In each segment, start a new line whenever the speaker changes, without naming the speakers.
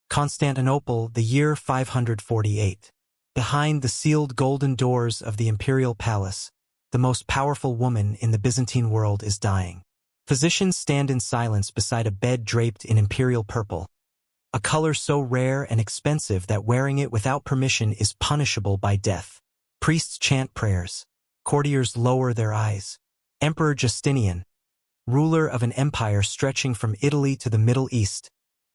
Constantinople, the year 548. Behind the sealed golden doors of the imperial palace, the most powerful woman in the Byzantine world is dying. Physicians stand in silence beside a bed draped in imperial purple, a color so rare and expensive that wearing it without permission is punishable by death. Priests chant prayers. Courtiers lower their eyes. Emperor Justinian, ruler of an empire stretching from Italy to the Middle East,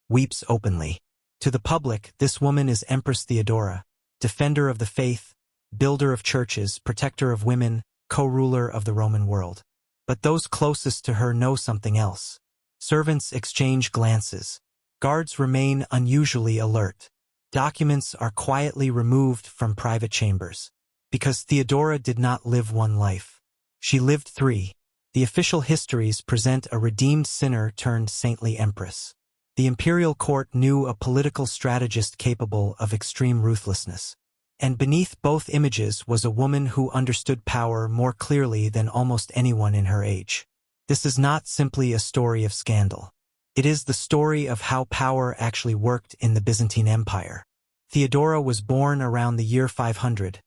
weeps openly. To the public, this woman is Empress Theodora, defender of the faith, builder of churches, protector of women, co-ruler of the Roman world. But those closest to her know something else. Servants exchange glances. Guards remain unusually alert. Documents are quietly removed from private chambers. Because Theodora did not live one life. She lived three. The official histories present a redeemed sinner turned saintly empress. The imperial court knew a political strategist capable of extreme ruthlessness. And beneath both images was a woman who understood power more clearly than almost anyone in her age. This is not simply a story of scandal. It is the story of how power actually worked in the Byzantine Empire. Theodora was born around the year 500,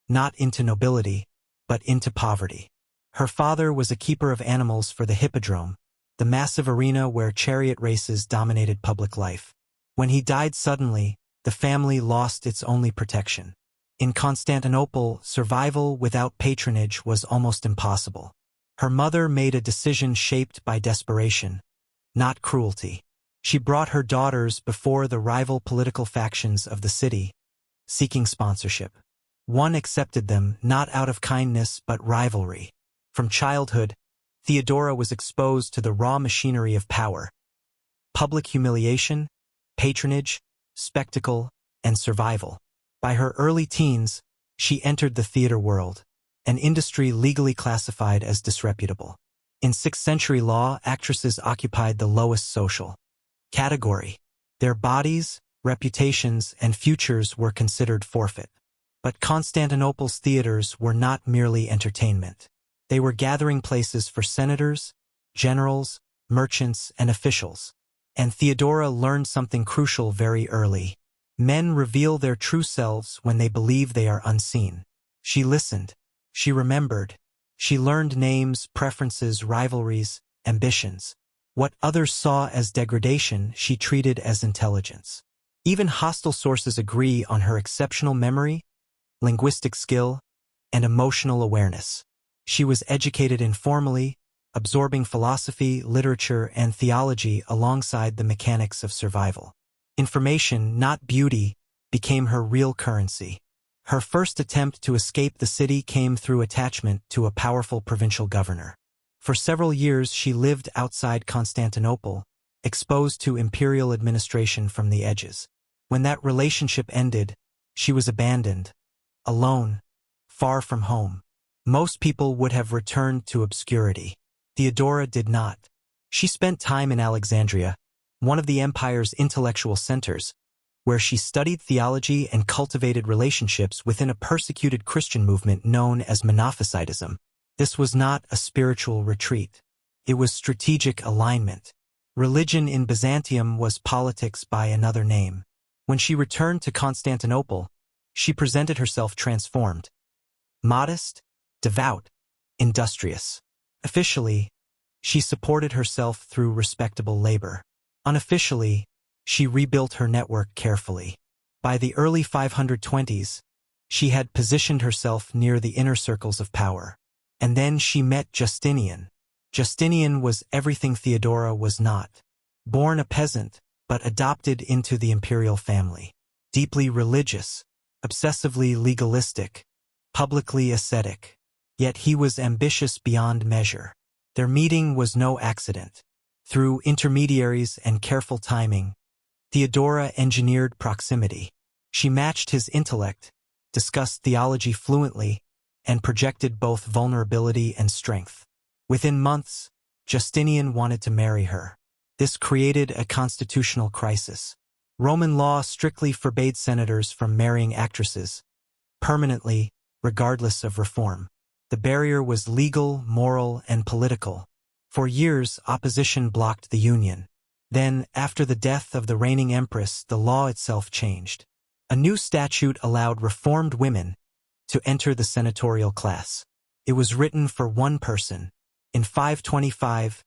not into nobility, but into poverty. Her father was a keeper of animals for the hippodrome, the massive arena where chariot races dominated public life. When he died suddenly, the family lost its only protection. In Constantinople, survival without patronage was almost impossible. Her mother made a decision shaped by desperation, not cruelty. She brought her daughters before the rival political factions of the city, seeking sponsorship. One accepted them not out of kindness but rivalry. From childhood, Theodora was exposed to the raw machinery of power: public humiliation, patronage, spectacle, and survival. By her early teens, she entered the theater world, an industry legally classified as disreputable. In 6th century law, actresses occupied the lowest social category. Their bodies, reputations, and futures were considered forfeit. But Constantinople's theaters were not merely entertainment. They were gathering places for senators, generals, merchants, and officials. And Theodora learned something crucial very early. Men reveal their true selves when they believe they are unseen. She listened. She remembered. She learned names, preferences, rivalries, ambitions. What others saw as degradation, she treated as intelligence. Even hostile sources agree on her exceptional memory, linguistic skill, and emotional awareness. She was educated informally, absorbing philosophy, literature, and theology alongside the mechanics of survival. Information, not beauty, became her real currency. Her first attempt to escape the city came through attachment to a powerful provincial governor. For several years she lived outside Constantinople, exposed to imperial administration from the edges. When that relationship ended, she was abandoned, alone, far from home. Most people would have returned to obscurity. Theodora did not. She spent time in Alexandria, one of the empire's intellectual centers, where she studied theology and cultivated relationships within a persecuted Christian movement known as Monophysitism. This was not a spiritual retreat. It was strategic alignment. Religion in Byzantium was politics by another name. When she returned to Constantinople, she presented herself transformed. Modest, devout, industrious. Officially, she supported herself through respectable labor. Unofficially, she rebuilt her network carefully. By the early 520s, she had positioned herself near the inner circles of power. And then she met Justinian. Justinian was everything Theodora was not. Born a peasant, but adopted into the imperial family. Deeply religious, obsessively legalistic, publicly ascetic. Yet he was ambitious beyond measure. Their meeting was no accident. Through intermediaries and careful timing, Theodora engineered proximity. She matched his intellect, discussed theology fluently, and projected both vulnerability and strength. Within months, Justinian wanted to marry her. This created a constitutional crisis. Roman law strictly forbade senators from marrying actresses, permanently, regardless of reform. The barrier was legal, moral, and political. For years, opposition blocked the union. Then, after the death of the reigning empress, the law itself changed. A new statute allowed reformed women to enter the senatorial class. It was written for one person. In 525,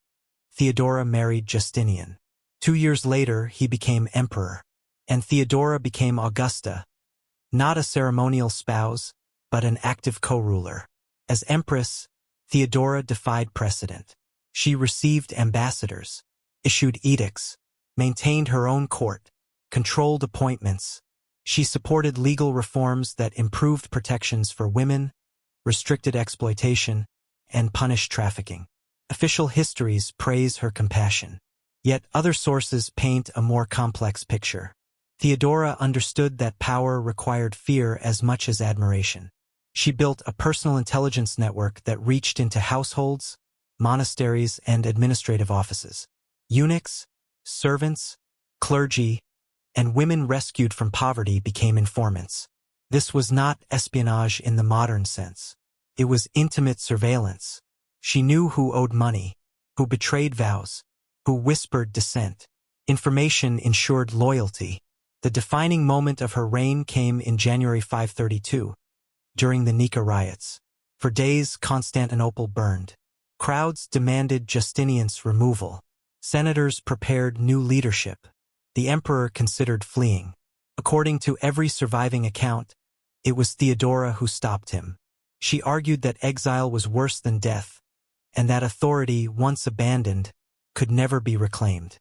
Theodora married Justinian. 2 years later, he became emperor, and Theodora became Augusta, not a ceremonial spouse, but an active co-ruler. As empress, Theodora defied precedent. She received ambassadors, issued edicts, maintained her own court, controlled appointments. She supported legal reforms that improved protections for women, restricted exploitation, and punished trafficking. Official histories praise her compassion. Yet other sources paint a more complex picture. Theodora understood that power required fear as much as admiration. She built a personal intelligence network that reached into households, monasteries, and administrative offices. Eunuchs, servants, clergy, and women rescued from poverty became informants. This was not espionage in the modern sense. It was intimate surveillance. She knew who owed money, who betrayed vows, who whispered dissent. Information ensured loyalty. The defining moment of her reign came in January 532, during the Nika riots. For days, Constantinople burned. Crowds demanded Justinian's removal. Senators prepared new leadership. The emperor considered fleeing. According to every surviving account, it was Theodora who stopped him. She argued that exile was worse than death, and that authority, once abandoned, could never be reclaimed.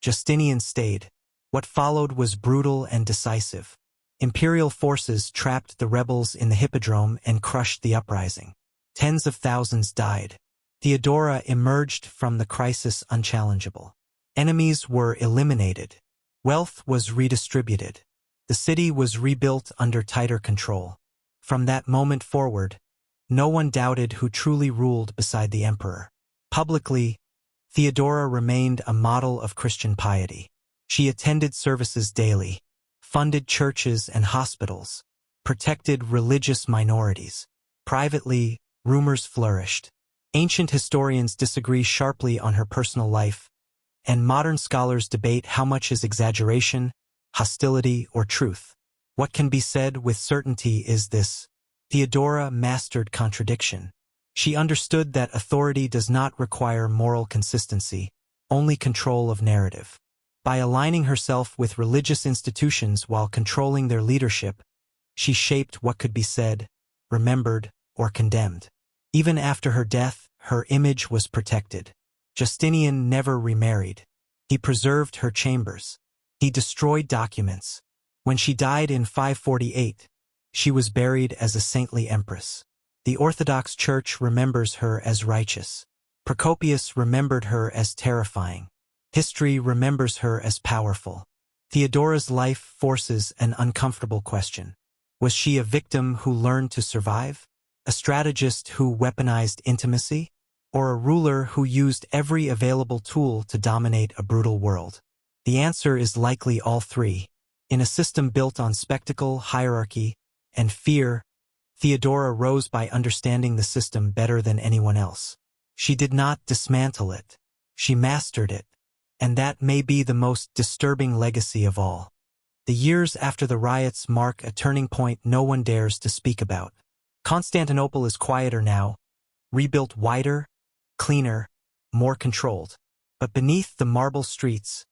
Justinian stayed. What followed was brutal and decisive. Imperial forces trapped the rebels in the hippodrome and crushed the uprising. Tens of thousands died. Theodora emerged from the crisis unchallengeable. Enemies were eliminated. Wealth was redistributed. The city was rebuilt under tighter control. From that moment forward, no one doubted who truly ruled beside the emperor. Publicly, Theodora remained a model of Christian piety. She attended services daily, funded churches and hospitals, protected religious minorities. Privately, rumors flourished. Ancient historians disagree sharply on her personal life, and modern scholars debate how much is exaggeration, hostility, or truth. What can be said with certainty is this: Theodora mastered contradiction. She understood that authority does not require moral consistency, only control of narrative. By aligning herself with religious institutions while controlling their leadership, she shaped what could be said, remembered, or condemned. Even after her death, her image was protected. Justinian never remarried. He preserved her chambers. He destroyed documents. When she died in 548, she was buried as a saintly empress. The Orthodox Church remembers her as righteous. Procopius remembered her as terrifying. History remembers her as powerful. Theodora's life forces an uncomfortable question. Was she a victim who learned to survive? A strategist who weaponized intimacy? Or a ruler who used every available tool to dominate a brutal world? The answer is likely all three. In a system built on spectacle, hierarchy, and fear, Theodora rose by understanding the system better than anyone else. She did not dismantle it. She mastered it. And that may be the most disturbing legacy of all. The years after the riots mark a turning point no one dares to speak about. Constantinople is quieter now, rebuilt wider, cleaner, more controlled. But beneath the marble streets,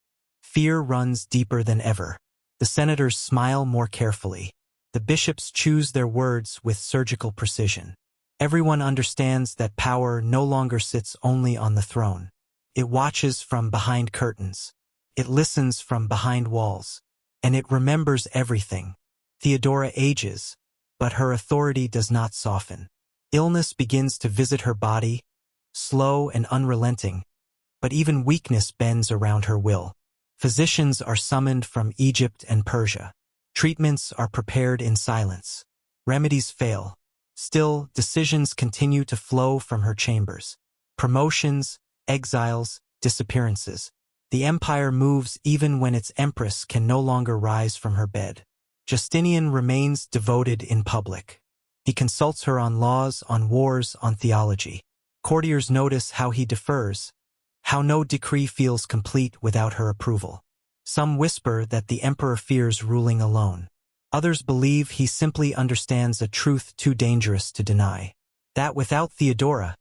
fear runs deeper than ever. The senators smile more carefully. The bishops choose their words with surgical precision. Everyone understands that power no longer sits only on the throne. It watches from behind curtains. It listens from behind walls. And it remembers everything. Theodora ages, but her authority does not soften. Illness begins to visit her body, slow and unrelenting, but even weakness bends around her will. Physicians are summoned from Egypt and Persia. Treatments are prepared in silence. Remedies fail. Still, decisions continue to flow from her chambers. Promotions, exiles, disappearances. The empire moves even when its empress can no longer rise from her bed. Justinian remains devoted in public. He consults her on laws, on wars, on theology. Courtiers notice how he defers, How no decree feels complete without her approval. Some whisper that the emperor fears ruling alone. Others believe he simply understands a truth too dangerous to deny. That without Theodora,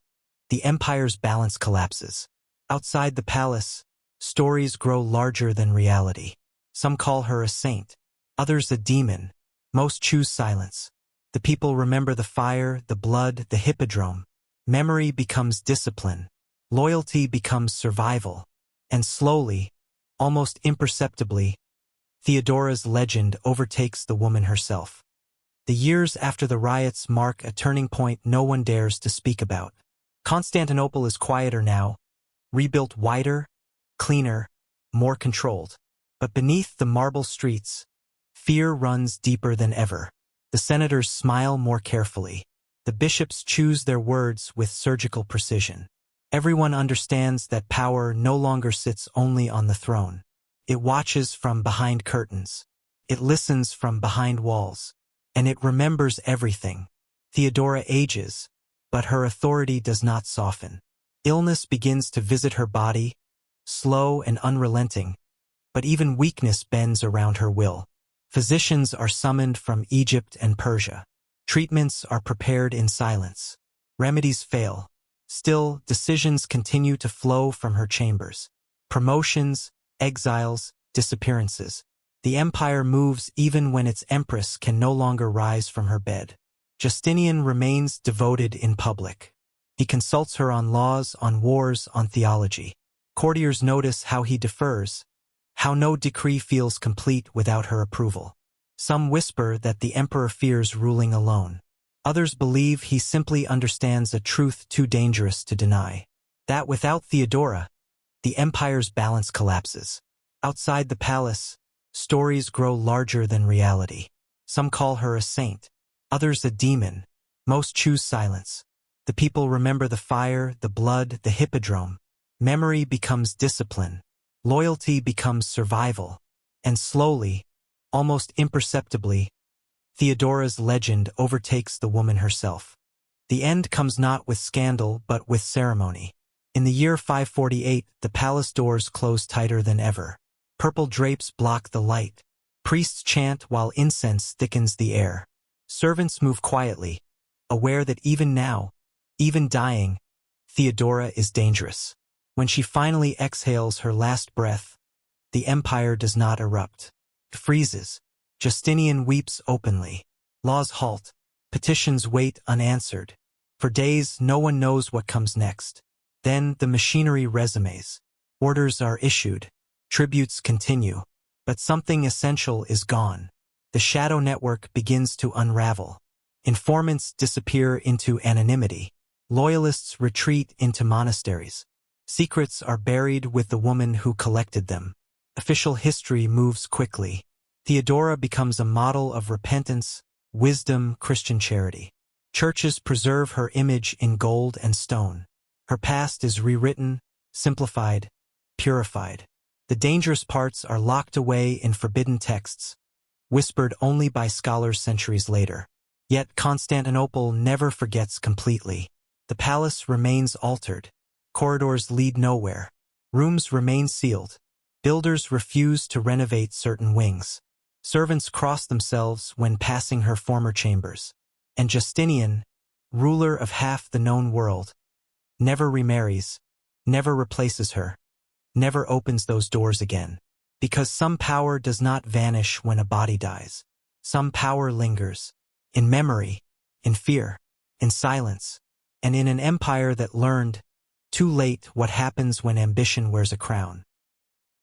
the empire's balance collapses. Outside the palace, stories grow larger than reality. Some call her a saint, others a demon. Most choose silence. The people remember the fire, the blood, the hippodrome. Memory becomes discipline. Loyalty becomes survival. And slowly, almost imperceptibly, Theodora's legend overtakes the woman herself. The years after the riots mark a turning point no one dares to speak about. Constantinople is quieter now, rebuilt wider, cleaner, more controlled. But beneath the marble streets, fear runs deeper than ever. The senators smile more carefully. The bishops choose their words with surgical precision. Everyone understands that power no longer sits only on the throne. It watches from behind curtains. It listens from behind walls. And it remembers everything. Theodora ages, but her authority does not soften. Illness begins to visit her body, slow and unrelenting, but even weakness bends around her will. Physicians are summoned from Egypt and Persia. Treatments are prepared in silence. Remedies fail. Still, decisions continue to flow from her chambers. Promotions, exiles, disappearances. The empire moves even when its empress can no longer rise from her bed. Justinian remains devoted in public. He consults her on laws, on wars, on theology. Courtiers notice how he defers, how no decree feels complete without her approval. Some whisper that the emperor fears ruling alone. Others believe he simply understands a truth too dangerous to deny. That without Theodora, the empire's balance collapses. Outside the palace, stories grow larger than reality. Some call her a saint, others a demon. Most choose silence. The people remember the fire, the blood, the hippodrome. Memory becomes discipline. Loyalty becomes survival. And slowly, almost imperceptibly, Theodora's legend overtakes the woman herself. The end comes not with scandal but with ceremony. In the year 548, the palace doors close tighter than ever. Purple drapes block the light. Priests chant while incense thickens the air. Servants move quietly, aware that even now, even dying, Theodora is dangerous. When she finally exhales her last breath, the empire does not erupt. It freezes. Justinian weeps openly. Laws halt. Petitions wait unanswered. For days, no one knows what comes next. Then the machinery resumes. Orders are issued. Tributes continue. But something essential is gone. The shadow network begins to unravel. Informants disappear into anonymity. Loyalists retreat into monasteries. Secrets are buried with the woman who collected them. Official history moves quickly. Theodora becomes a model of repentance, wisdom, Christian charity. Churches preserve her image in gold and stone. Her past is rewritten, simplified, purified. The dangerous parts are locked away in forbidden texts, whispered only by scholars centuries later. Yet Constantinople never forgets completely. The palace remains altered. Corridors lead nowhere. Rooms remain sealed. Builders refuse to renovate certain wings. Servants cross themselves when passing her former chambers. And Justinian, ruler of half the known world, never remarries, never replaces her, never opens those doors again. Because some power does not vanish when a body dies. Some power lingers, in memory, in fear, in silence, and in an empire that learned, too late, what happens when ambition wears a crown.